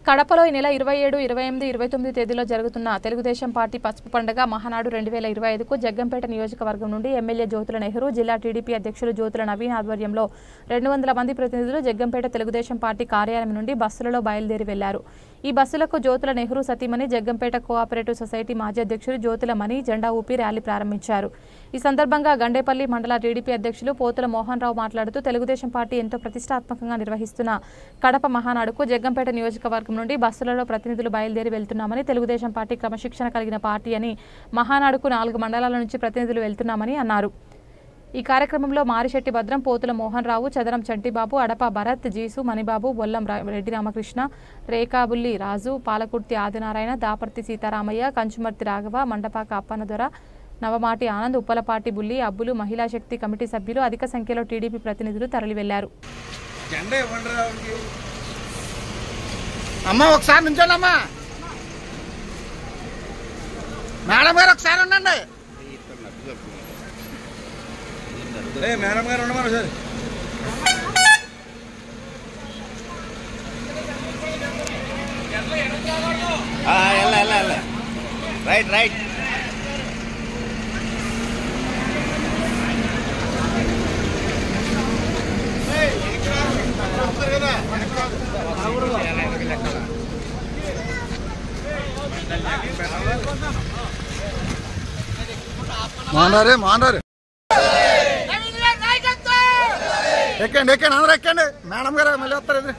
కడపలో ఈ నెల 27, 28, 29 తేదీలో జరుగుతున్న తెలుగుదేశం పార్టీ పసుపు పండుగ మహానాడు 2025కు జగ్గంపేట నియోజకవర్గం నుండి ఎమ్మెల్యే జ్యోతుల నెహ్రూ, జిల్లా టీడీపీ అధ్యక్షులు జ్యోతుల నవీన్ ఆధ్వర్యంలో 200 మంది ప్రతినిధులు జగ్గంపేట తెలుగుదేశం పార్టీ కార్యాలయం నుండి బస్సులలో బయలుదేరి వెళ్లారు. ఈ బస్సులకు జ్యోతుల నెహ్రూ సతీమణి, జగ్గంపేట కోఆపరేటివ్ సొసైటీ మాజీ అధ్యక్షులు జ్యోతుల మణి జెండా ఊపి ర్యాలీ ప్రారంభించారు. ఈ సందర్భంగా గండేపల్లి మండల టీడీపీ అధ్యక్షులు పోతుల మోహన్ రావు మాట్లాడుతూ తెలుగుదేశం పార్టీ ఎంతో ప్రతిష్టాత్మకంగా నిర్వహిస్తున్న కడప మహానాడుకు జగ్గంపేట నియోజకవర్గం నుండి బస్సులలో ప్రతినిధులు బయలుదేరి వెళ్తున్నామని, తెలుగుదేశం పార్టీ క్రమశిక్షణ కలిగిన పార్టీ అని, మహానాడుకు 4 మండలాల నుంచి ప్రతినిధులు వెళ్తున్నామని అన్నారు. ఈ కార్యక్రమంలో మారిశెట్టి భద్రం, పోతుల మోహన్ రావు, చదరం చంటిబాబు, అడప భరత్, జీసు మణిబాబు, బొల్లం రెడ్డి రామకృష్ణ, రేకాబుల్లి రాజు, పాలకుర్తి ఆదినారాయణ, దాపర్తి సీతారామయ్య, కంచుమర్తి రాఘవ, మండపాక అప్పనదొర, నవమాటి ఆనంద్, ఉప్పలపాటి బుల్లి, అబ్బులు, మహిళా శక్తి కమిటీ సభ్యులు, అధిక సంఖ్యలో టీడీపీ ప్రతినిధులు తరలి వెళ్లారు. అమ్మా ఒకసారి నుంచోండి అమ్మా. మేడం గారు ఒకసారి ఉండండి. మేడం గారు ఉండమని సార్. Right right. మానారే మానారే ఎక్కండి ఎక్కండి అందరూ ఎక్కండి. మేడం గారు మళ్ళీ వస్తారు. ఇది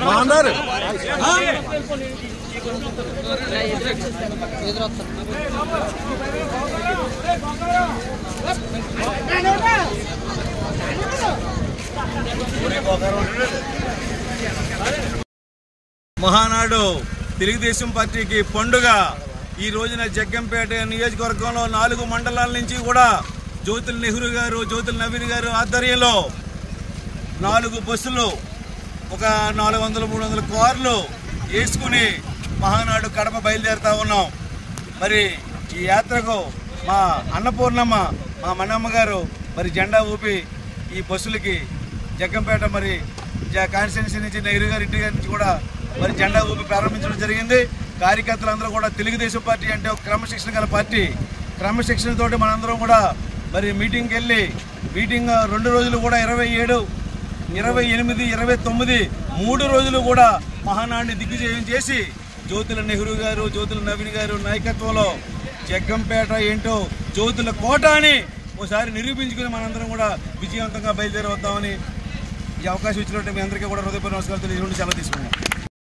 మానారు మహానాడు తెలుగుదేశం పార్టీకి పండుగ. ఈ రోజున జగ్గంపేట నియోజకవర్గంలో 4 మండలాల నుంచి కూడా జ్యోతుల నెహ్రూ గారు, జ్యోతుల నవీన్ గారు ఆధ్వర్యంలో 4 బస్సులు, ఒక 400-300 కార్లు వేసుకుని మహానాడు కడప బయలుదేరుతా ఉన్నాం. మరి ఈ యాత్రకు మా అన్నపూర్ణమ్మ, మా మన్నమ్మ గారు మరి జెండా ఊపి ఈ బస్సులకి జగ్గంపేట మరి కాన్స్టిట్యున్సీ నుంచి నెహ్రూ గారి ఇంటి నుంచి కూడా మరి జెండా ఊపి ప్రారంభించడం జరిగింది. కార్యకర్తలందరూ కూడా తెలుగుదేశం పార్టీ అంటే ఒక క్రమశిక్షణ గల పార్టీ. క్రమశిక్షణతోటి మనందరం కూడా మరి మీటింగ్కి వెళ్ళి, మీటింగ్ 2 రోజులు కూడా 27, 28, 29 3 రోజులు కూడా మహానాడిని దిగ్విజయం చేసి జ్యోతుల నెహ్రూ గారు, జ్యోతుల నవీన్ గారు నాయకత్వంలో జగ్గంపేట ఏంటో జ్యోతుల కోట అని ఒకసారి నిరూపించుకుని మనందరం కూడా విజయవంతంగా బయలుదేరి వద్దామని ఈ అవకాశం ఇచ్చినట్టు మీ అందరికీ కూడా హృదయపూర్వక నమస్కారాలు తెలియజేసి సెలవు తీసుకున్నాం.